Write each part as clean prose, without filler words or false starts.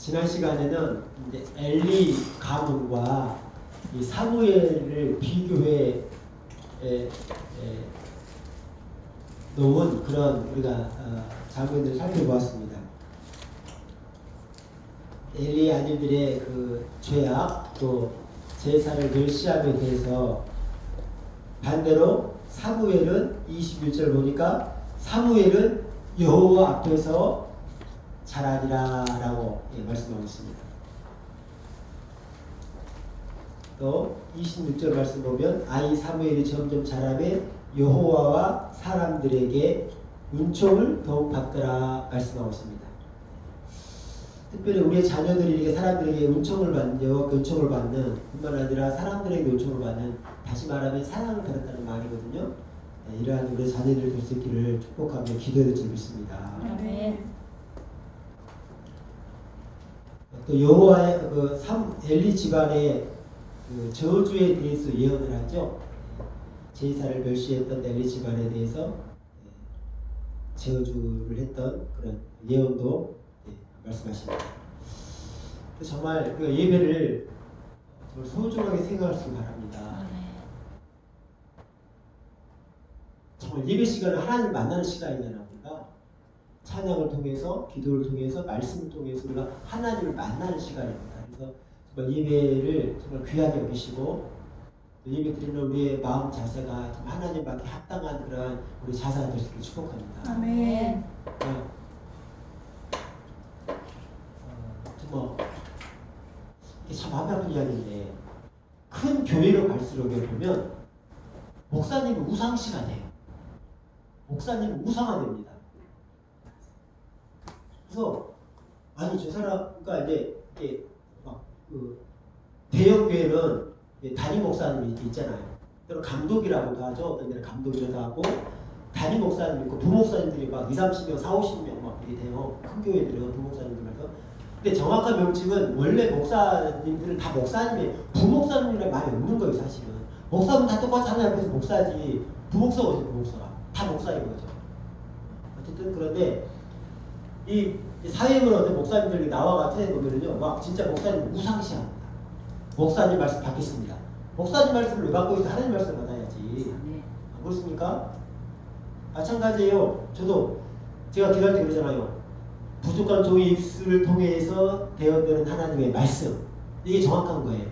지난 시간에는 이제 엘리 가문과 이 사무엘을 비교해 놓은 그런 우리가 장면들을 살펴보았습니다. 엘리 아들들의 그 죄악 또 제사를 멸시함에 대해서 반대로 사무엘은 21절 보니까 사무엘은 여호와 앞에서 자라니라 라고 말씀하고 있습니다. 또 26절 말씀 보면 아이 사무엘이 점점 자라매 여호와와 사람들에게 은총을 더욱 받더라 말씀하고 있습니다. 특별히 우리의 자녀들이 이렇게 사람들에게 은총을 받는 뿐만 아니라 사람들에게 은총을 받는, 다시 말하면 사랑을 받았다는 말이거든요. 이러한 우리 자녀들 될 수 있기를 축복하며 기도해드리고 있습니다. 아멘. 또 여호와의 엘리 집안의 그 저주에 대해서 예언을 하죠. 제사를 멸시했던 엘리 집안에 대해서 저주를 했던 그런 예언도 말씀하십니다. 정말 그 예배를 정말 소중하게 생각하시기 바랍니다. 정말 예배 시간은 하나님 만나는 시간이잖아요. 우리가 찬양을 통해서, 기도를 통해서, 말씀을 통해서 우리가 하나님을 만나는 시간입니다. 그래서 정말 예배를 정말 귀하게 여기시고 예배 드리는 우리의 마음 자세가 하나님밖에 합당한 그러한 우리 자세가 될 수 있게 축복합니다. 아멘. 정말 이게 참 마음 아픈 이야기인데, 큰 교회로 갈수록 보면 목사님이 우상시가 돼요. 목사님은 우상화 됩니다. 그래서 아니 저 사람, 그러니까 이제 막 그 대형 교회는 담임 목사님이 있잖아요. 또는 감독이라고도 하죠. 어떤 데는 감독이라고 하고 담임 목사님 있고 부목사님들이 막 2, 30명, 4, 50명 막 이렇게 돼요. 큰 교회들은 부목사님들에서. 근데 정확한 명칭은 원래 목사님들은 다 목사님이에요. 부목사님이라는 말이 없는 거예요, 사실은. 목사는 다 똑같이 하나님 앞에서 목사지. 부목사가 어디 부목사가? 다 목사인 거죠. 어쨌든 그런데 이 사회물 어떤 목사님들이 나와 같은 보면요, 막 진짜 목사님 우상시합니다. 목사님 말씀 받겠습니다. 목사님 말씀을 왜 받고 있어? 하나님 말씀 받아야지. 안 그렇습니까? 마찬가지예요. 저도 제가 기도할 때 그러잖아요. 부족한 종의 입술을 통해서 되어드는 하나님의 말씀, 이게 정확한 거예요.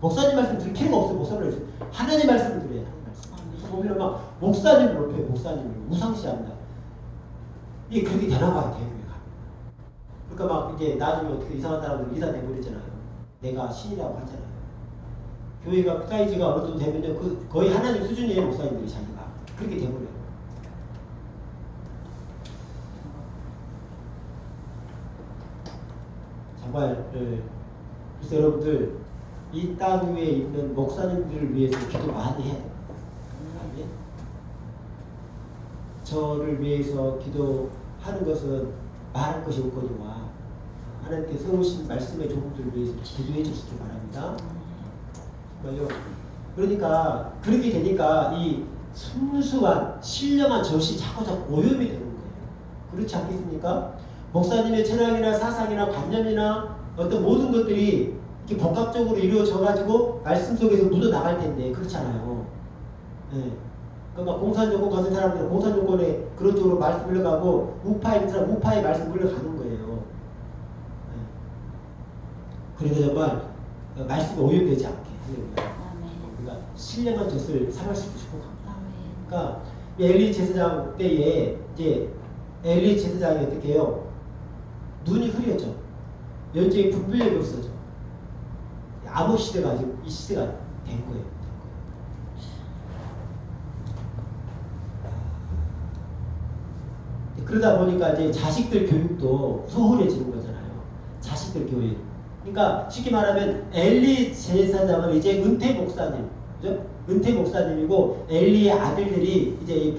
목사님 말씀 들을 필요가 없어요. 목사님 말씀, 하나님 말씀을 들어야 하나님 말씀. 그래서 보면 막 목사님을 높여요. 목사님을 우상시합니다. 이게 그렇게 되나 봐요. 대부분. 그러니까 막 이제 나중에 어떻게 이상한 사람들 이사 내버리잖아요. 내가 신이라고 하잖아요. 교회가 사이즈가 어느 정도 되면요, 거의 하나님 수준이에요. 목사님들이 자기가 그렇게 돼버려요. 정말 그래서 여러분들 이 땅 위에 있는 목사님들을 위해서 기도 많이 해야 돼요. 저를 위해서 기도하는 것은 말할 것이 없거니와 하나님께 세우신 말씀의 종들을 위해서 기도해 주시기 바랍니다. 정말요. 그러니까 그렇게 되니까 이 순수한 신령한 젖이 자꾸 오염이 되는 거예요. 그렇지 않겠습니까? 목사님의 철학이나 사상이나 관념이나 어떤 모든 것들이 이렇게 복합적으로 이루어져 가지고 말씀 속에서 묻어 나갈 텐데 그렇잖아요. 네. 그러니까 공산정권 같은 사람들은 공산정권에 그런 쪽으로 말씀 흘러가고 우파에 있는 사람 우파에 말씀 흘러가는 거예요. 네. 그러니까 정말 말씀이 오염되지 않게 우리가 신령한 젖을 삼을 수 있고 축복합니다. 그러니까 엘리 제사장 때에 이제 엘리 제사장이 어떻게 해요? 눈이 흐려져. 연적인 분별력이 없어져. 암흑 시대가 아직 이 시대가 된 거예요. 그러다 보니까 이제 자식들 교육도 소홀해지는 거잖아요. 자식들 교육. 그러니까 쉽게 말하면 엘리 제사장은 이제 은퇴 목사님, 그죠? 은퇴 목사님이고 엘리의 아들들이 이제 이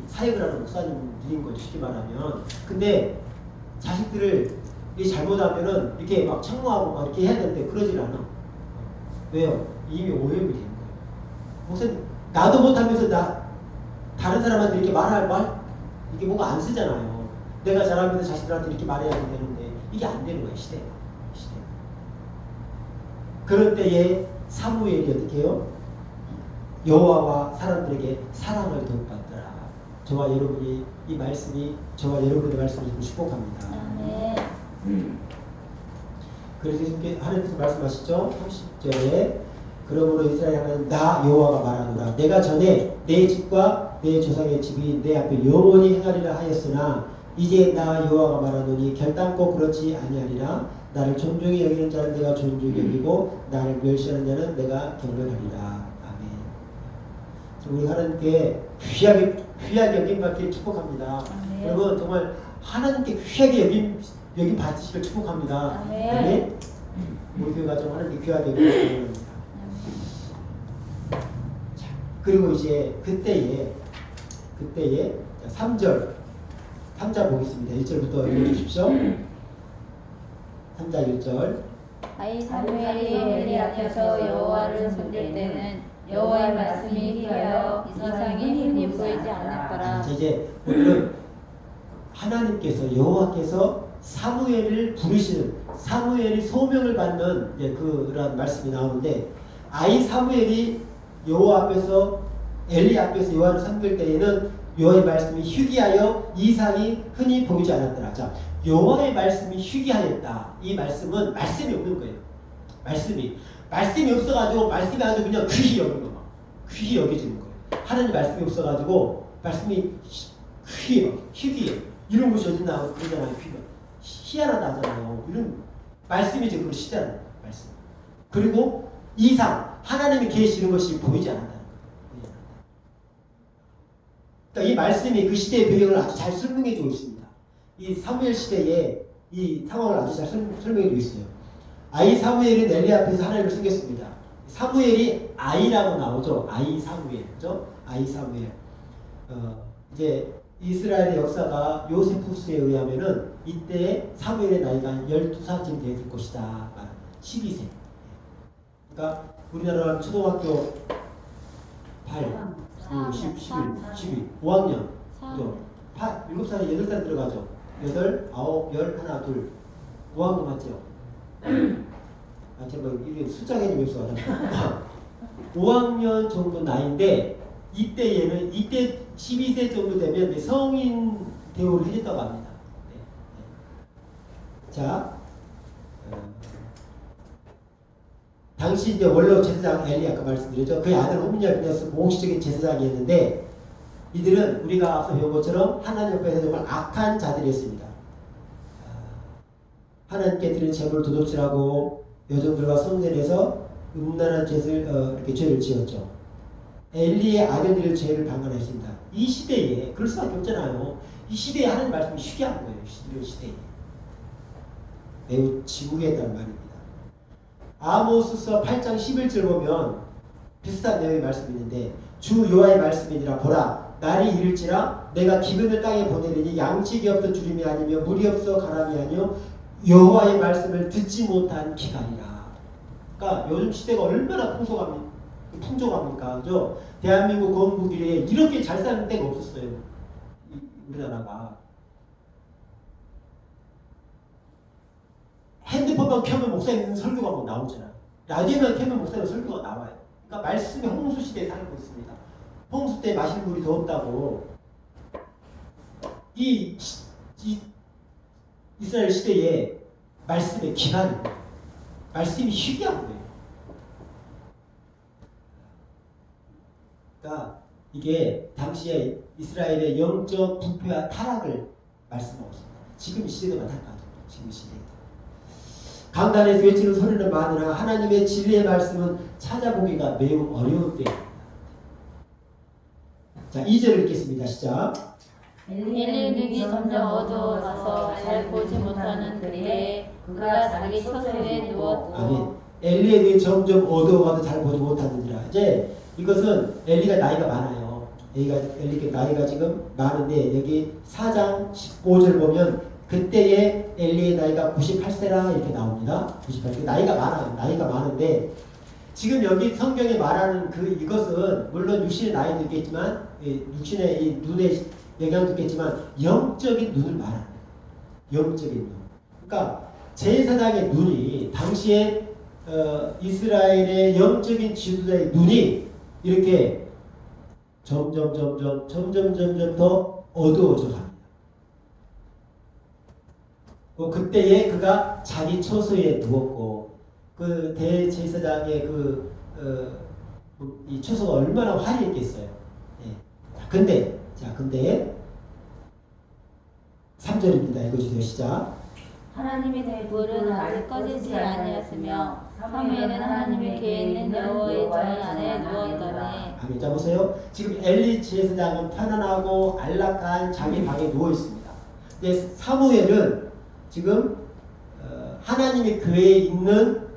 사역을 하는 목사님들인 거죠. 쉽게 말하면. 근데 자식들을 잘못하면은 이렇게 막 청구하고 막 이렇게 해야 되는데 그러질 않아. 왜요? 이미 오염이 된 거예요. 목사님, 나도 못하면서 다른 사람한테 이렇게 이게 뭔가 안 쓰잖아요. 내가 잘하면서 자식들한테 이렇게 말해야 되는데 이게 안 되는 거예요. 시대. 그럴 때에 사무엘이 어떻게 해요? 여호와와 사람들에게 사랑을 덧받더라. 저와 여러분이 이 말씀이 저와 여러분의 말씀을 축복합니다. 네. 그래서 이렇게 하나님께서 말씀하시죠. 30절에 그러므로 이스라엘 하나님 나 여호와가 말하노라. 내가 전에 내 집과 내 조상의 집이 내 앞에 영원히 행하리라 하였으나 이제 나 여호와가 말하노니 결단코 그렇지 아니하리라. 나를 존중히 여기는 자는 내가 존중히 여기고 나를 멸시하는 자는 내가 경멸하리라. 아멘. 우리 하나님께 귀하게 여김받기를 축복합니다. 아멘. 여러분 정말 하나님께 귀하게 여김 받으시길 축복합니다. 아멘. 우리 교회 가정 하나님께 귀하게 여김받기를 축복합니다. 자, 그리고 이제 그때에 3절 보겠습니다. 1절부터 읽어주십시오. 3장 1절. 아이 사무엘이 엘리 앞에서 여호와를 섬길 때는 여호와의 말씀이 희하여 이상이 흔히 보이지 않았더라. 이제 오늘은 하나님께서 여호와께서 사무엘을 부르시는 사무엘이 소명을 받는 그런 말씀이 나오는데 아이 사무엘이 여호와 앞에서 엘리 앞에서 여호와를 섬길 때에는 여호와의 말씀이 희귀하여 이상이 흔히 보이지 않았더라. 자, 여호와의 말씀이 희귀하였다. 이 말씀은 말씀이 없는 거예요. 말씀이 없어가지고 말씀이 아주 그냥 귀히 여기는 거, 귀히 여겨지는 거예요. 하나님 말씀이 없어가지고 말씀이 희귀해. 이런 것이 어디 나오고 그러잖아요. 희한하다 하잖아요. 이런 말씀이 지금 그런 시대라는 말씀. 그리고 이상 하나님이 계시는 것이 보이지 않는다는 거예요. 그러니까 이 말씀이 그 시대의 배경을 아주 잘 설명해주고 있습니다. 이 사무엘 시대에 이 상황을 아주 잘 설명해주고 있어요. 아이 사무엘은 엘리 앞에서 하나님을 섬겼습니다. 사무엘이 아이라고 나오죠. 아이 사무엘, 그죠? 아이 사무엘. 이제 이스라엘의 역사가 요세푸스에 의하면은 이때 사무엘의 나이가 12살쯤 됐을 것이다. 12세. 그러니까 우리나라 초등학교 8, 9, 10, 11, 12, 5학년. 그죠? 7살에 8살 들어가죠. 8, 9, 10, 1, 2, 5학년 맞죠? 제가 이게 숫자 개념이 없어가지고 5학년 정도 나이인데 이때 12세 정도 되면 성인 대우를 해줬다고 합니다. 자, 당시 이제 원로 제사장 엘리 아까 말씀드렸죠. 그의 아들 홈리아 그녀스 공식적인 제사장이었는데 이들은 우리가 앞서 배운 것처럼 하나님 앞에서 정말 악한 자들이었습니다. 하나님께 드리는 제물을 도둑질하고 여종들과 성전에서 음란한 이렇게 죄를 지었죠. 엘리의 아들들의 죄를 방관했습니다. 이 시대에 그럴 수밖에 없잖아요. 이 시대에 하나님 말씀이 희귀한 거예요. 이 시대에 매우 지국에 대한 말입니다. 아모스서 8장 11절 보면 비슷한 내용의 말씀이 있는데 주 여호와의 말씀이니라 보라 날이 이를지라 내가 기근을 땅에 보내리니 양식이 없어 주림이 아니며 물이 없어 가람이 아니요 여호와의 말씀을 듣지 못한 기간이라. 그러니까 요즘 시대가 얼마나 풍족합니까? 그죠? 대한민국 건국 이래에 이렇게 잘 사는 때가 없었어요. 우리나라가. 핸드폰만 켜면 목사님 설교가 뭐 나오잖아요. 라디오만 켜면 목사님 설교가 나와요. 그러니까 말씀이 홍수 시대에 살고 있습니다. 홍수 때 마실 물이 더 없다고. 이 이스라엘 시대에 말씀의 기간이 말씀이 희귀한 거예요. 그러니까 이게 당시에 이스라엘의 영적 부패와 타락을 말씀하고 있습니다. 지금 이 시대도 마찬가지입니다. 지금 이 시대. 강단에서 외치는 소리는 많으나 하나님의 진리의 말씀은 찾아보기가 매우 어려운 때입니다. 자, 2절 읽겠습니다. 시작. 엘리의 눈이 점점 어두워져서 잘 보지 못하는 그리에 그가 자기 처소에 누웠고 아멘. 엘리의 눈이 점점 어두워가도 잘 보지 못하느니라. 이제 이것은 엘리가 나이가 많아요. 엘리가 나이가 지금 많은데 여기 4장 15절 보면 그때의 엘리의 나이가 98세라 이렇게 나옵니다. 98세. 나이가 많아요. 나이가 많은데 지금 여기 성경에 말하는 이것은 물론 육신의 나이도 있겠지만 육신의 이 눈에 영향도 있겠지만 영적인 눈을 말합니다. 영적인 눈. 그러니까 제사장의 눈이 당시에 이스라엘의 영적인 지도자의 눈이 이렇게 점점 더 어두워져 갑니다. 그때에 그가 자기 처소에 누웠고 그 대제사장의 이 처소가 얼마나 화려했겠어요. 예. 근데 3절입니다. 읽어주세요. 시작. 하나님의 불은 아직 꺼지지 아니었으며 사무엘은 하나님의 궤에 있는 여호와의 전 안에 누웠더니. 아멘. 자 보세요. 지금 엘리 제사장은 편안하고 안락한 자기 방에 누워 있습니다. 근데 사무엘은 지금 하나님의 궤에 있는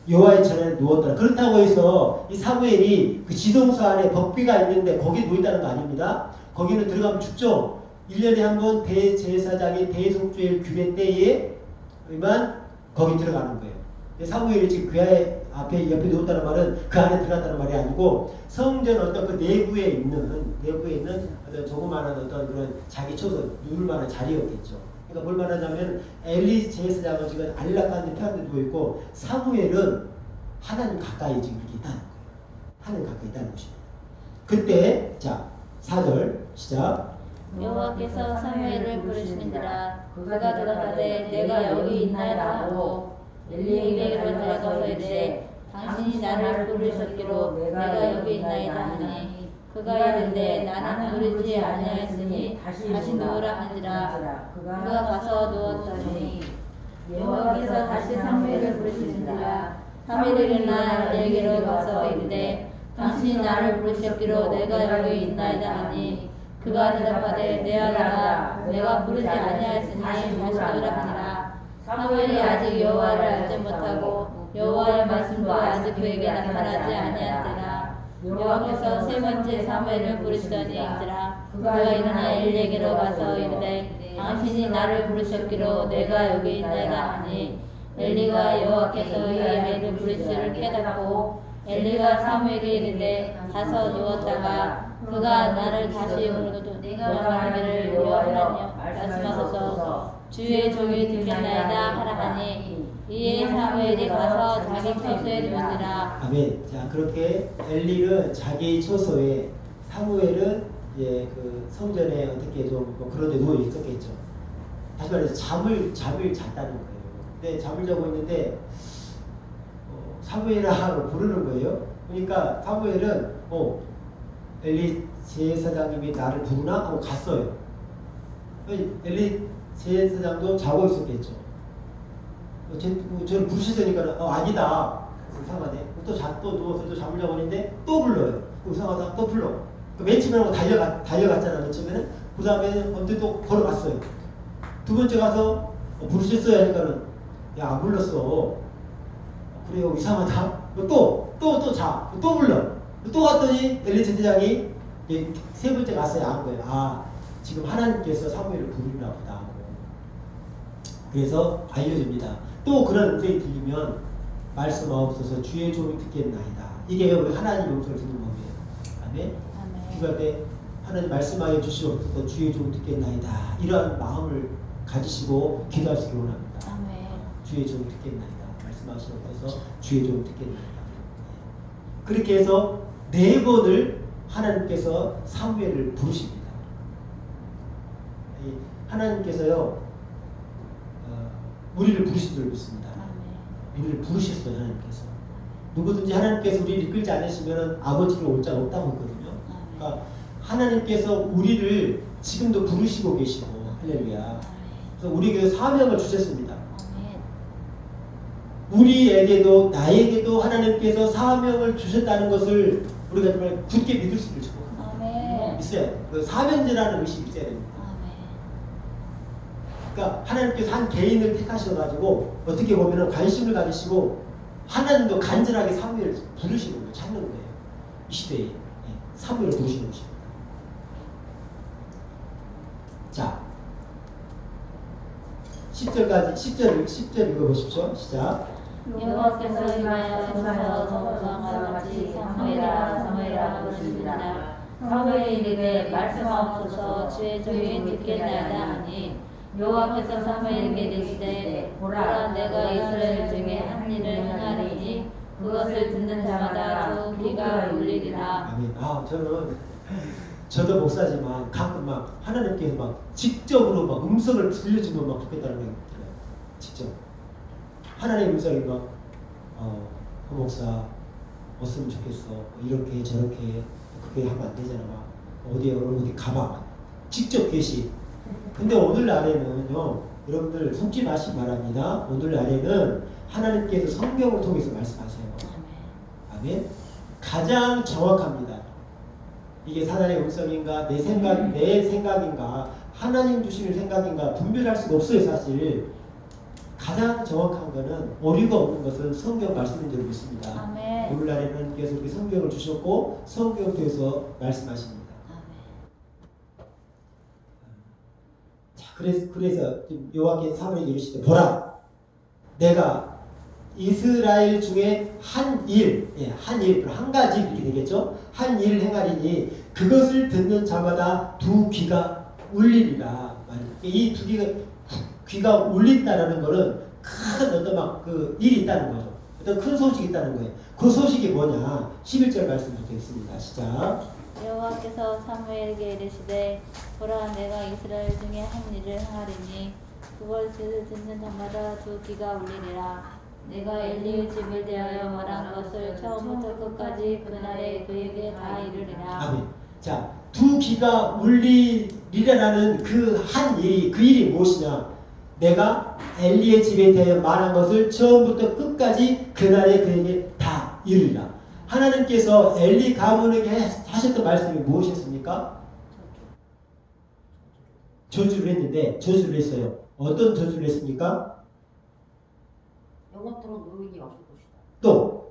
여호와의 전 안에 누웠더라. 그렇다고 해서 이 사무엘이 그 지동소 안에 법궤가 있는데 거기 누워 있다는 거 아닙니다. 거기는 들어가면 죽죠. 1년에 한 번 대제사장이 대속죄일 규례 때에만 거기 들어가는 거예요. 사무엘이 지금 궤 앞에 옆에 누웠다는 말은 그 안에 들어갔다는 말이 아니고 성전 어떤 그 내부에 있는 어떤 조그마한 어떤 그런 자기 처소 누울 만한 자리였겠죠. 그러니까 뭘 말하자면 엘리 제사장은 지금 안락한 데 편안히 누워 있고 사무엘은 하나님 가까이 지금 이렇게 있다는 거예요. 하나님 가까이 있다는 것입니다. 그때 자 4절 시작. 여호와께서 사무엘을 부르시니라. 그가 들어가되 내가 여기 있나이다 하고 엘리에게 들어가서 이르되 당신이 나를 부르셨기로 내가 여기 있나이다 하니 그가 이르되 나는 부르지 아니하였으니 다시 누우라 하니라. 그가 가서 누웠더니 여호와께서 다시 사무엘을 부르시니라. 사무엘이 일어나 엘리에게로 가서 이르되 당신이 나를 부르셨기로 내가 여기 있나이다 하니 그가 대답하되 내 아들아 내가 부르지 아니하였으니 다시 누우라 하니라. 사무엘이 아직 여호와를 알지 못하고 여호와의 말씀도 아직 그에게 나타나지 아니한지라. 여호와께서 세 번째 사무엘을 부르시더니 이르라. 그가 일어나 엘리에게로 가서 이르되 당신이 나를 부르셨기로 내가 여기 있나이다 하니 엘리가 여호와께서 이 아이를 부르시를 깨닫고 엘리가 사무엘에게 이르되 가서 누웠다가 그가 나를 다시 부르도 내가 말하기를 여호와 하나님 말씀하소서 주의 종이 듣겠나이다 하라 하니 이에 사무엘이 가서 자기 처소에 누우니라. 아멘. 자 그렇게 엘리는 자기 처소에 사무엘은 그 성전에 어떻게 좀 그런 데 누워 있었겠죠. 다시 말해서 잠을 잤다는 거예요. 근데 잠을 자고 있는데 사무엘아 부르는 거예요. 그러니까 사무엘은 엘리 제사장님이 나를 부르나 하고 갔어요. 엘리 제사장도 자고 있었겠죠. 저를 부르시더니까 아니다. 이상하네. 또 누워서 또 잠을 자고 있는데 또 불러요. 이상하다. 또 불러. 맨 처음에 달려갔잖아. 맨 처음에는. 그 다음에는 언제 또 걸어갔어요. 두 번째 가서 부르셨어요 하니까는 야 안 불렀어. 그래요. 이상하다. 또 불러. 또 갔더니 엘리 제사장이 세 번째 갔어요. 안 거예요. 아 지금 하나님께서 사무엘을 부르나 보다. 그래서 알려줍니다. 또 그런 음성이 들리면 말씀하옵소서 주의 종이 듣겠나이다. 이게 우리 하나님 음성을 듣는 법이에요. 아멘. 기도할 때 하나님 말씀하여 주시옵소서 주의 종이 듣겠나이다. 이러한 마음을 가지시고 기도할 수 있기 원합니다. 아멘. 주의 종이 듣겠나이다. 말씀하시옵소서 주의 종이 듣겠나이다. 그렇게 해서 4번을 하나님께서 사무엘을 부르십니다. 하나님께서요 우리를 부르신 줄 믿습니다. 우리를 부르셨어요. 하나님께서. 누구든지 하나님께서 우리를 이끌지 않으시면 아버지로 올 자가 없다고 했거든요. 그러니까 하나님께서 우리를 지금도 부르시고 계시고 할렐루야. 그래서 우리에게 사명을 주셨습니다. 우리에게도 나에게도 하나님께서 사명을 주셨다는 것을 우리가 정말 굳게 믿을 수 있을 겁니다. 있어요. 그 사명제라는 의식이 있어야 됩니다. 그러니까 하나님께서 한 개인을 택하셔가지고 어떻게 보면 관심을 가지시고 하나님도 간절하게 사무엘을 부르시는 거예요. 찾는 거예요. 이 시대에 사무엘을 부르시는 것입니다. 자 10절 읽어보십시오. 시작. 여호와께서 임하여 전사와 같이 사무엘아 부르시니라. 사무엘이 이르되 말씀하옵소서 주의 종이 듣겠나이다 하니 여호와께서 사무엘에게 이르시되 내가 이스라엘 중에 한 일을 행하리니 그것을 듣는 자마다 두 귀가 울리리라. 아멘. 저도 목사지만 가끔 막 하나님께서 막 직접으로 막 음성을 들려주면 막 좋겠다는 생각이 들어요. 직접 하나님의 음성이 막 목사 없으면 좋겠어. 이렇게 저렇게 그게 하면 안 되잖아. 막 어디 가봐. 직접 계시. 근데 오늘날에는요, 여러분들 속지 마시기 바랍니다. 오늘날에는 하나님께서 성경을 통해서 말씀하세요. 아멘. 가장 정확합니다. 이게 사단의 음성인가 내 생각인가 하나님 주시는 생각인가 분별할 수가 없어요. 사실 가장 정확한 거는 오류가 없는 것은 성경 말씀인 줄 믿습니다. 아멘. 오늘날에는 계속 이렇게 성경을 주셨고 성경을 통해서 말씀하십니다. 자, 그래서 여호와께서 사무엘에게 이르시되 보라 내가 이스라엘 중에 한 가지 이렇게 되겠죠. 한 일을 행하리니 그것을 듣는 자마다 두 귀가 울리리라. 이 두 귀가 울린다라는 것은 큰 어떤 일이 있다는 거죠. 어떤 큰 소식이 있다는 거예요. 그 소식이 뭐냐? 11절 말씀부터 있습니다. 시작. 여호와께서 사무엘에게 이르시되 보라 내가 이스라엘 중에 한 일을 행하리니 그것을 듣는 자마다 두 귀가 울리리라. 내가 엘리의 집에 대하여 말한 것을 처음부터 끝까지 그날에 그에게 다 이르리라. 아멘. 자, 두 귀가 울리리라는 그 일이 무엇이냐? 내가 엘리의 집에 대하여 말한 것을 처음부터 끝까지 그날에 그에게 다 이르리라. 하나님께서 엘리 가문에게 하셨던 말씀이 무엇이었습니까? 저주를 했는데 저주를 했어요. 어떤 저주를 했습니까? 영원토록 노인이 없을 것이다. 또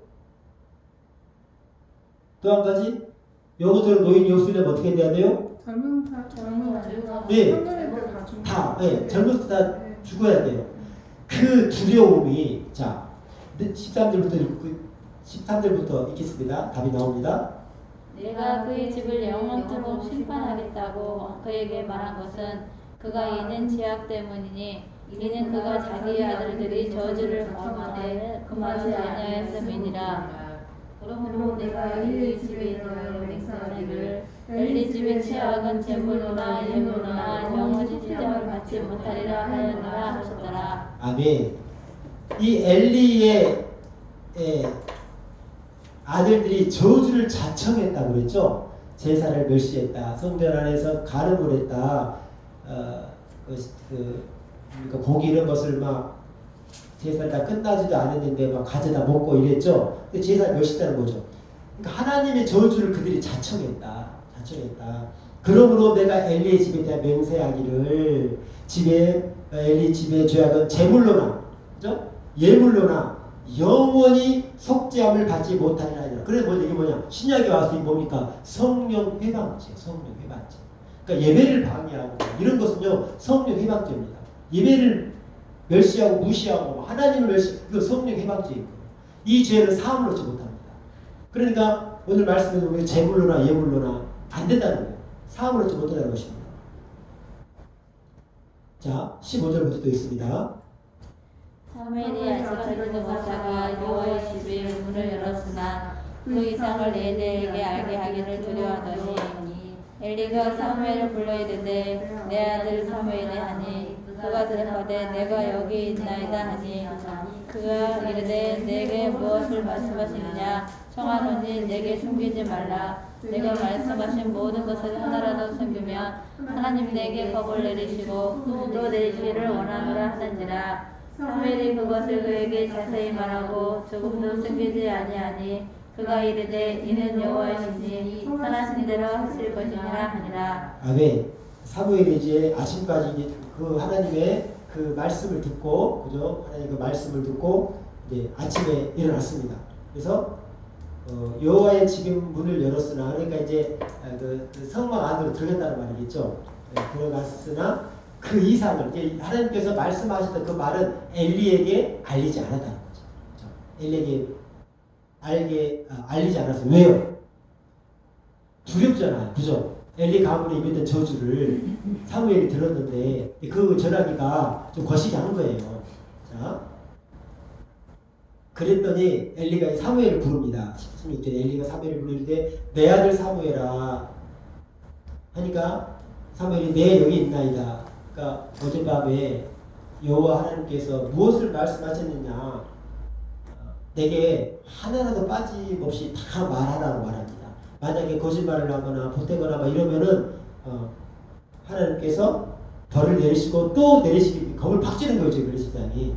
한 가지 영원토록 노인이 없으려면 어떻게 돼야 돼요? 젊은 네. 젊은 때 다 네. 죽어야 돼요. 그 두려움이 자 13절부터 읽겠습니다. 답이 나옵니다. 내가 그의 집을 영원토록 심판하겠다고 그에게 말한 것은 그가 이는 지악 때문이니 이는 그가 자기의 아들들이 저주를 범하되 금하지 아니하였음이니라. 그러므로 내가 엘리 집에 대하여 맹세하기를 엘리 집의 최악은 제물로나 예물로나 영원히 시장을 받지 못하리라 하였노라 하셨더라. 아멘. 이 엘리의 아들들이 저주를 자청했다고 그랬죠. 제사를 멸시했다. 성전 안에서 간음을 했다. 그러니까 고기 이런 것을 막 제사를 다 끝나지도 않았는데 막 가져다 먹고 이랬죠. 제사를 멸시했다는 거죠. 그러니까 하나님의 저주를 그들이 자청했다. 그러므로 내가 엘리의 집에 대한 맹세하기를 엘리 집의 죄악은 제물로나 그죠? 예물로나 영원히 속죄함을 받지 못하리라 하니라. 그래서 이게 뭐냐? 신약에 와서 이게 뭡니까? 성령 회방죄. 그러니까 예배를 방해하고 이런 것은요 성령 회방죄입니다. 예배를 멸시하고 무시하고 하나님을 이거 성령 회방죄입니다. 이 죄는 사함을 얻지 못합니다. 그러니까 오늘 말씀에 보면 제물로나 예물로나 안 된다는 거예요. 사함을 얻지 못한다는 것입니다. 자 15절부터 또 있습니다. 사무엘이 아직까지도 못하가 여호와의 집의 문을 열었으나 그 이상을 엘리에게 알게 하기를 두려워하더니 엘리가 사무엘을 불러 이르되 내 아들 사무엘이 하니 그가 대답하되 내가 여기 있나이다 하니 그가 이르되 내게 무엇을 말씀하시느냐 청하노니 내게 숨기지 말라. 내가 말씀하신 모든 것을 하나라도 숨기면 하나님 내게 법을 내리시고 또 내리시기를 원하노라 하는지라. 사무엘이 그것을 그에게 자세히 말하고 조금도 숨기지 아니하니 그가 이르되 이는 여호와이시니 선하신 대로 하실 것이니라 하니라. 아멘. 사무엘이 이제 아침까지 그 하나님의 그 말씀을 듣고 그죠? 하나님의 그 말씀을 듣고 이제 아침에 일어났습니다. 그래서 여호와의 지금 문을 열었으나 그러니까 이제 그 성막 안으로 들어간다는 말이겠죠. 들어갔으나 그 이상을 하나님께서 말씀하셨던 그 말은 엘리에게 알리지 않았다는 거죠. 그렇죠? 엘리에게 알리지 않았어요. 왜요? 두렵잖아요. 그죠? 엘리 가문에 임했던 저주를 사무엘이 들었는데 그 전하기가 좀 거시기 한 거예요. 자, 그랬더니 엘리가 사무엘을 부릅니다. 16절 엘리가 사무엘을 부르는데 내 아들 사무엘아 하니까 사무엘이 내 여기 있나이다. 그러니까 어젯밤에 여호와 하나님께서 무엇을 말씀하셨느냐 내게 하나라도 빠짐없이 다 말하라고 말합니다. 만약에 거짓말을 하거나 보태거나 막 이러면은 하나님께서 벌을 내리시고 또 내리시기 겁을 팍 쥐는 거죠. 그런 세상이.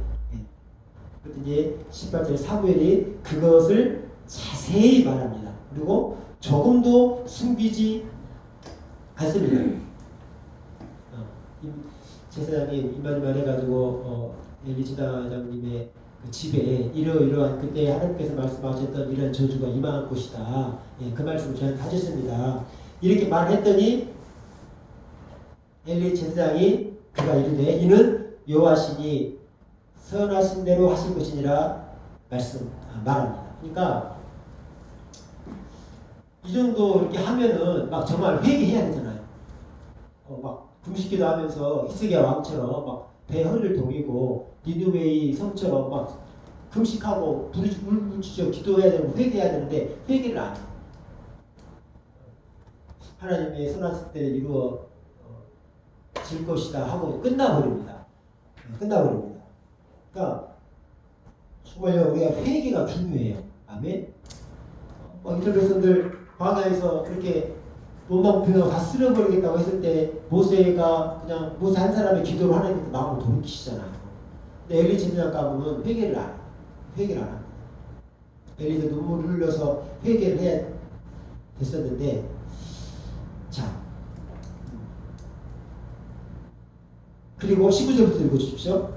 그랬더니 18절에 사무엘이 그것을 자세히 말합니다. 그리고 조금도 숨기지 않습니다. 제사장님 이만이만 해가지고 엘리 지사장님의 그 집에 이러이러한 그때 하나님께서 말씀하셨던 이런 저주가 임할 것이다. 예, 그 말씀을 저한테 하셨습니다. 이렇게 말했더니 엘리 제사장이 그가 이르되 이는 여호와시니 선하신 대로 하실 것이니라 말합니다. 그러니까 이 정도 이렇게 하면은 막 정말 회개해야 되잖아요. 막 금식기도 하면서 히스기야 왕처럼 막 배 허리를 동이고 니느웨이 성처럼 막 금식하고 부르짖어 기도해야 되고 회개해야 되는데 회개를 안 해요. 하나님의 선하신 때를 이루어 질 것이다 하고 끝나버립니다. 끝나버립니다. 그러니까 정말요 우리가 회개가 중요해요. 아멘. 이스라엘 백성들 광야에서 그렇게 로망병을 다 쓸어버리겠다고 했을 때 모세가 그냥 모세 한 사람의 기도로 하나님께서 마음을 돌이키시잖아요. 근데 엘리 제사장 가문은 회개를 안 해요. 회개를 안 합니다. 엘리도 눈물을 흘려서 회개를 해야 됐었는데 자 그리고 19절부터 읽어주십시오.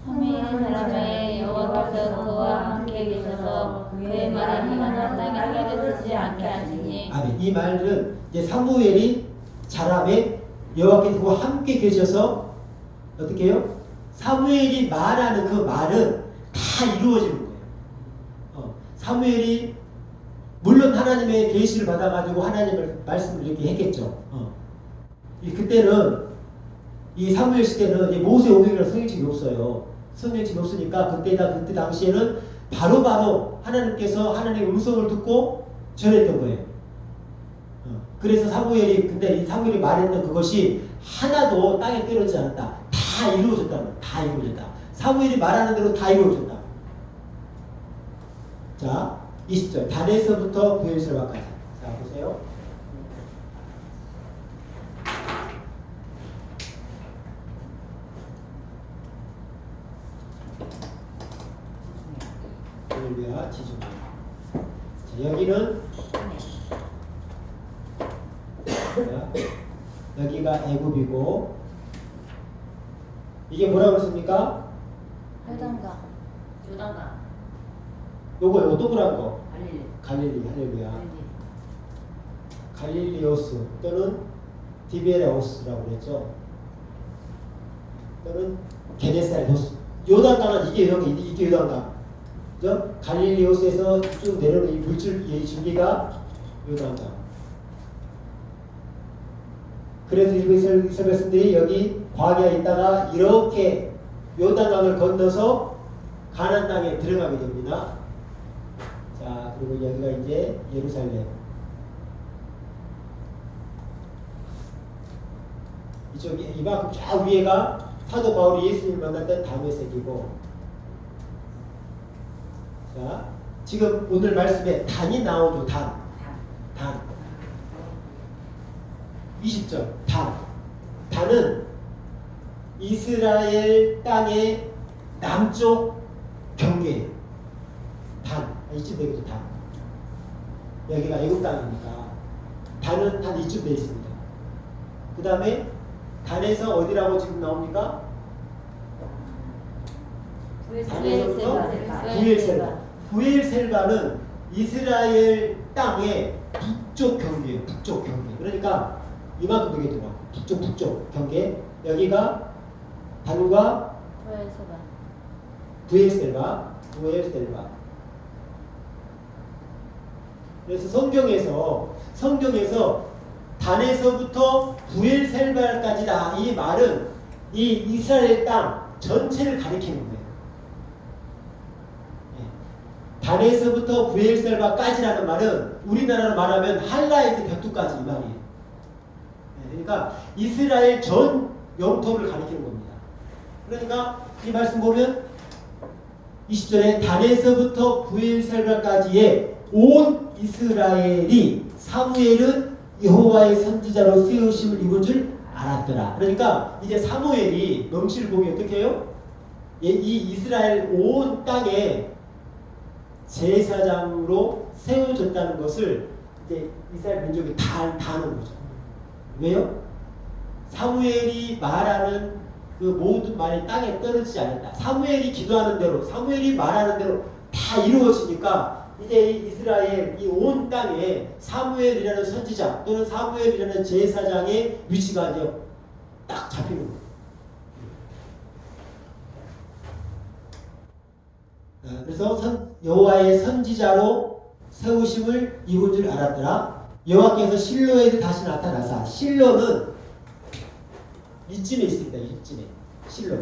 성민의 사람의 여호와께서 그와 함께 계셔서 그의 말을 하나도 땅에 하게 않게 하시니 아멘. 이 말은 이제 사무엘이 자람에 여호와께서 그와 함께 계셔서 어떻게 해요? 사무엘이 말하는 그 말은 다 이루어지는 거예요. 사무엘이 물론 하나님의 계시를 받아가지고 하나님의 말씀을 이렇게 했겠죠. 그때는 이 사무엘 시대는 이 모세 오경이라는 성경책이 없어요. 성경책이 없으니까 그때 당시에는 바로 하나님께서 하나님의 음성을 듣고 전했던 거예요. 그래서 근데 이 사무엘이 말했던 그것이 하나도 땅에 떨어지지 않았다. 다 이루어졌다. 다 이루어졌다. 사무엘이 말하는 대로 다 이루어졌다. 자, 20절. 단에서부터 부엘세바까지. 자, 보세요. 할렐루야, 지중. 자, 여기는 여기가 애굽이고 이게 뭐라고 그랬습니까? 요단강. 요거 동그란 거 갈릴리 할렐루야. 갈릴리오스 또는 디베레오스라고 그랬죠. 또는 게네사레토스. 요단강은 이게 요단강. 그죠? 갈릴리오스에서 쭉 내려오는 이 물줄 이 줄기가 요단강. 그래서 이스라엘 백성들이 여기 광야에 있다가 이렇게 요단강을 건너서 가나안 땅에 들어가게 됩니다. 자, 그리고 여기가 이제 예루살렘. 이쪽이 이만큼 쫙 위에가 사도 바울이 예수님을 만났던 다메섹이고, 자, 지금 오늘 말씀에 단이 나오죠. 단. 20절. 단은 이스라엘 땅의 남쪽 경계예요. 이쯤 되겠죠. 단. 여기가 애굽 땅이니까 단은 한 이쯤 돼 있습니다. 그 다음에 단에서 어디라고 지금 나옵니까? 단에서부터 부엘셀바. 부엘셀바는 이스라엘 땅의 북쪽 경계예요. 북쪽 경계. 그러니까 이만큼 되겠더라. 북쪽 경계. 여기가 단과 부엘셀바. 그래서 성경에서 단에서부터 부엘셀바까지다. 이 말은 이 이스라엘 땅 전체를 가리키는 거예요. 단에서부터 브엘셀바까지라는 말은 우리나라로 말하면 할라에서 벽두까지 이 말이에요. 그러니까 이스라엘 전 영토를 가리키는 겁니다. 그러니까 이 말씀 보면 20절에 단에서부터 브엘셀바까지의 온 이스라엘이 사무엘은 여호와의 선지자로 세우심을 입은 줄 알았더라. 그러니까 이제 사무엘이 명치를 보면 어떻게 해요? 이 이스라엘 온 땅에 제사장으로 세워졌다는 것을 이제 이스라엘 민족이 다 아는 거죠. 왜요? 사무엘이 말하는 그 모든 말이 땅에 떨어지지 않았다. 사무엘이 기도하는 대로, 사무엘이 말하는 대로 다 이루어지니까 이제 이 이스라엘 이 온 땅에 사무엘이라는 선지자 또는 사무엘이라는 제사장의 위치가 이제 딱 잡히는 거예요. 그래서 여호와의 선지자로 세우심을 입은 줄 알았더라. 여호와께서 실로에도 다시 나타나사, 실로는 이쯤에 있습니다. 이쯤에 실로.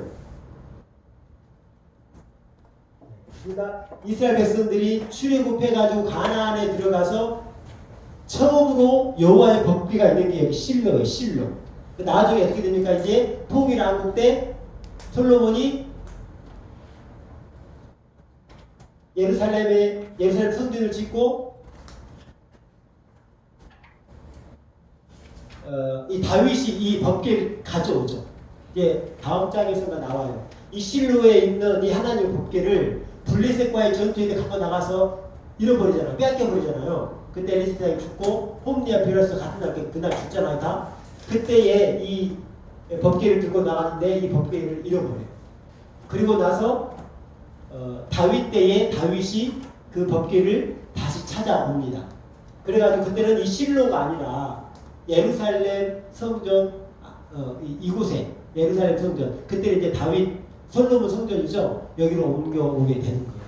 그러니까 이스라엘 백성들이 출애굽해가지고 가나안에 들어가서 처음으로 여호와의 법궤가 있는 게 여기 실로예요. 실로. 나중에 어떻게 됩니까? 이제 통일왕국 때 솔로몬이 예루살렘 성전을 짓고 이 다윗이 이 법궤를 가져오죠. 이제 다음 장에서가 나와요. 이 실로에 있는 이 하나님의 법궤를 블레셋과의 전투에 갖고 나가서 잃어버리잖아요. 빼앗겨버리잖아요. 그때 엘리사장이 죽고 홈리와 비라스 같은 날 그날 죽잖아요. 다. 그때에 이 법궤를 들고 나갔는데 이 법궤를 잃어버려요. 그리고 나서 다윗 때에 다윗이 그 법궤를 다시 찾아옵니다. 그래가지고 그때는 이 실로가 아니라 예루살렘 성전 이곳에 예루살렘 성전 그때는 이제 다윗 솔로몬 성전이죠. 여기로 옮겨오게 되는 거예요.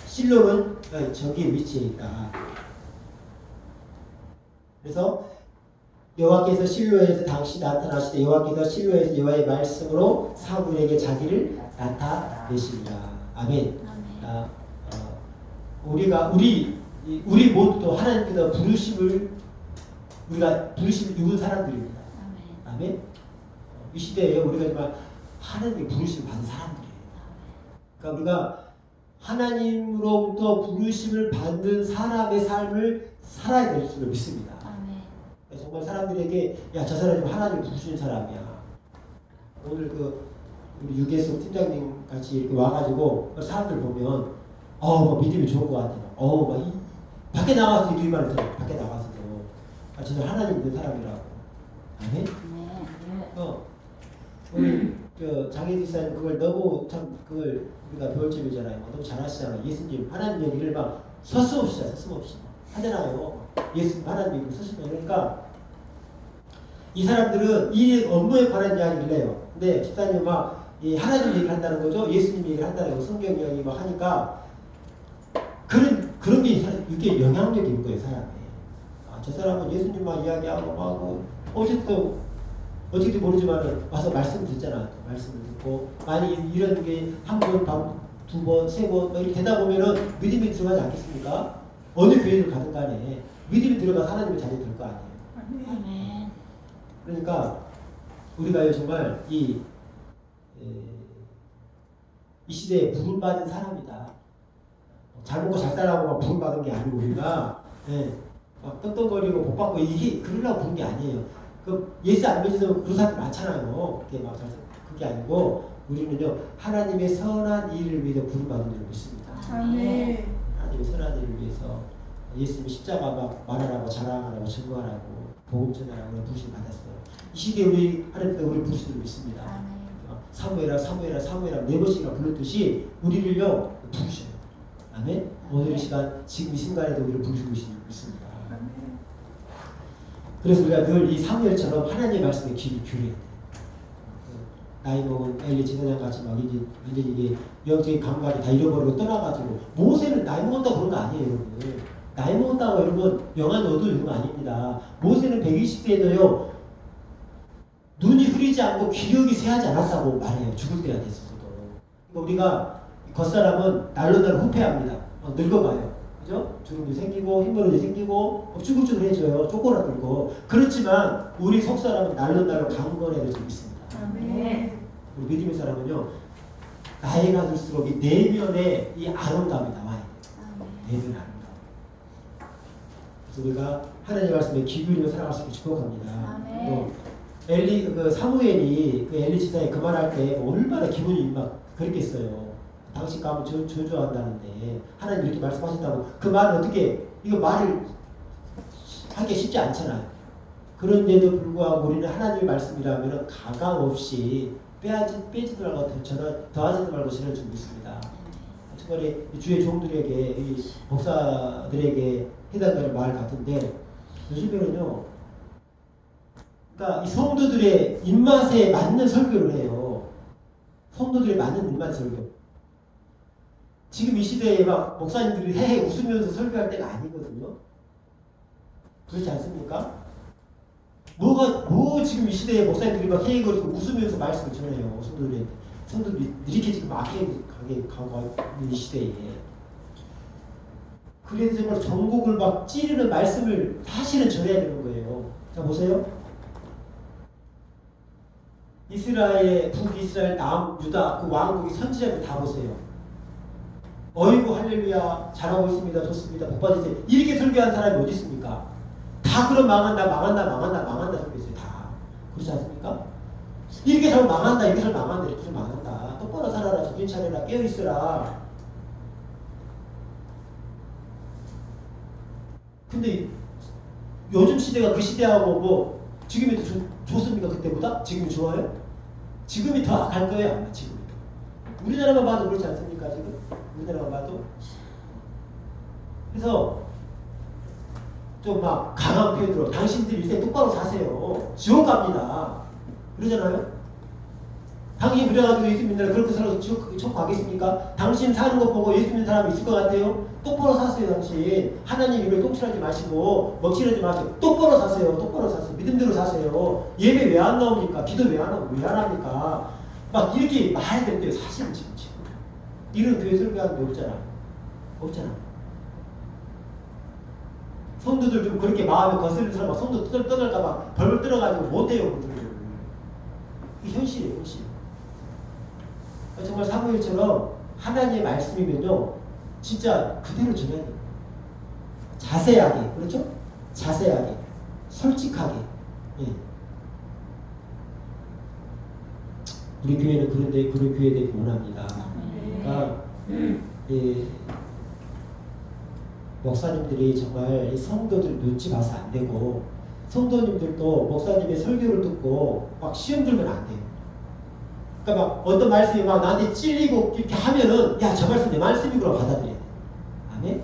실로는 저기 위치에 있다. 그래서 여호와께서 실로에서 당시 나타나시되 여호와께서 실로에서 여호와의 말씀으로 사무엘에게 자기를 나타내시니라. 아멘. 우리 모두도 하나님께서 우리가 부르심을 입은 사람들입니다. 아멘. 이 시대에 우리가 정말 하나님의 부르심을 받은 사람들이에요. 그러니까 우리가 하나님으로부터 부르심을 받는 사람의 삶을 살아야 될 줄을 믿습니다. 정말 사람들에게 야, 저 사람이 하나님 부르시는 사람이야. 오늘 우리 유계수 팀장님 같이 이렇게 와가지고 사람들 보면 막 믿음이 좋은 것 같아요. 밖에 나가서 이 말을 들어요. 밖에 나가서도 진짜 하나님 믿는 사람이라고. 아멘. 우리 장혜진 사님 그걸 너무 참 그걸 우리가 배울 점이잖아요. 너무 잘하시잖아요. 예수님 하나님 얘기를 막 서슴없이 하잖아요. 예수님 하나님 얘기를 서슴없이. 그러니까 이 사람들은 이 업무에 관한 이야기를 해요. 근데 집사님 이 하나님 얘기를 한다는 거죠. 예수님 얘기를 한다는 거, 성경 이야기 막 하니까 그런 게 이게 영향력인 거예요, 사람이. 저 사람은 예수님만 이야기하고 하고 어쨌든 모르지만 와서 말씀 듣잖아. 말씀을 듣고 많이 이런 게 한 번, 두 번, 세 번 이렇게 되다 보면은 믿음이 들어가지 않겠습니까? 어느 교회를 가든 간에 믿음이 들어가서 하나님의 자리에 들 거 아니에요. 아멘. 그러니까 우리가 정말 이 시대에 부름받은 사람이다. 잘 먹고 잘 살라고 부름받은 게 아니고 우리가 막 떵떵거리고 복 받고 이게 그러려고 부른 게 아니에요. 예수 안 믿어서 그런 사람들 많잖아요. 그게 아니고 우리는요 하나님의 선한 일을 위해서 부름받은 줄 믿습니다. 아멘. 하나님의 선한 일을 위해서 예수님이 십자가 막 말하라고 자랑하라고 증거하라고 복음 전하라고 부르심 받았어요. 이 시대에 우리 부르신 줄 믿습니다. 사무엘아 네 번씩이나 불렀듯이 우리를요 부르셔요. 아멘. 오늘 이 시간 지금 이 순간에도 우리를 부르시고 계신 줄 믿습니다. 그래서 우리가 늘 이 사무엘처럼 하나님의 말씀에 귀를 기울여야 돼요. 나이 먹은 엘리 지사장 같이 막 이제 이게 영적인 감각이 다 잃어버리고 떠나가지고 모세는 나이 먹었다고 그런 거 아니에요, 여러분. 나이 먹었다고 여러분 영안 얻어 이런 거 아닙니다. 모세는 120세에도요 눈이 흐리지 않고 기력이 쇠하지 않았다고 말해요. 죽을 때가 됐어도. 그러니까 우리가 겉사람은 날로 후퇴합니다. 늙어가요. 그죠? 주름도 생기고 흰머리도 생기고 쭈글쭈글해져요. 쪼그라들고. 그렇지만 우리 속사람은 날로 강건해질 수 있습니다. 우리 믿음의 사람은요, 나이가 들수록 이 내면의 이 아름다움이 나와요. 내면의 아름다움. 그래서 우리가 하나님의 말씀에 귀 기울이며 살아갈 수 있게 축복합니다. 또 사무엘이 그 엘리 지사에 그 말할 때 얼마나 기분이 막 그랬겠어요. 당신 가면 저주한다는데 하나님 이렇게 말씀하신다고 그 말은 어떻게 이거 말을 하기 쉽지 않잖아요. 그런데도 불구하고 우리는 하나님의 말씀이라면 가감 없이 빼지도 말고 더하지도 말고 전해주고 있습니다. 정말 주의 종들에게 이 목사들에게 해당되는 말 같은데 요즘에는요, 그러니까 이 성도들의 입맛에 맞는 설교를 해요. 성도들에 맞는 입맛 설교. 지금 이 시대에 막 목사님들이 헤헤 웃으면서 설교할 때가 아니거든요. 그렇지 않습니까? 뭐 지금 이 시대에 목사님들이 막 헤헤거리고 웃으면서 말씀을 전해요. 성도들이 이렇게 지금 악하게 가고 있는 이 시대에. 그래서 정말 전곡을 막 찌르는 말씀을 사실은 전해야 되는 거예요. 자, 보세요. 이스라엘, 북이스라엘, 남유다 그 왕국이 선지자들 다 보세요. 어이구 할렐루야 잘하고 있습니다. 좋습니다. 복 받으세요. 이렇게 설교한 사람이 어디 있습니까? 다 그런 망한다 설교했어요. 다. 그렇지 않습니까? 이렇게 살면 망한다. 이렇게 살면 망한다. 이렇게 살면 망한다. 똑바로 살아라. 정신 차려라. 깨어있어라. 근데 요즘 시대가 그 시대하고 뭐 지금이 더 좋습니까? 그때보다? 지금이 좋아요? 지금이 더 악할 거예요. 아마 지금이 더. 우리나라만 봐도 그렇지 않습니까? 지금? 우리나라만 봐도. 그래서 좀 막 강한 표현으로 당신들이 일생 똑바로 사세요. 지옥 갑니다. 그러잖아요? 당신 그래가지고 예수 믿는 날 그렇게 살아서 지옥 가겠습니까? 당신 사는 거 보고 예수 믿는 사람이 있을 것 같아요? 똑바로 사세요. 당신 하나님 이름에 똥칠하지 마시고 먹칠하지 마시고 똑바로 사세요. 똑바로 사세요. 믿음대로 사세요. 예배 왜 안 나옵니까? 기도 왜 안 하고 왜 안 합니까? 막 이렇게 말해야 되는데 사실은 지금 이런 교회 설교하는 데 없잖아. 성도들 좀 그렇게 마음에 거슬리는 사람 성도 떠날까봐 벌벌 떨어가지고 못해요. 이게 현실이에요. 현실. 정말 사무엘처럼 하나님의 말씀이면요 진짜 그대로 전해야 돼요. 자세하게, 그렇죠? 자세하게, 솔직하게. 예. 우리 교회는 그런데 그런 교회 되기 원합니다. 그러니까 예, 목사님들이 정말 성도들 눈치 봐서 안 되고 성도님들도 목사님의 설교를 듣고 막 시험 들면 안 돼요. 그러니까 막 어떤 말씀이 막 나한테 찔리고 이렇게 하면은 야, 저 말씀 내 말씀이구나 받아들여야 돼. 아멘?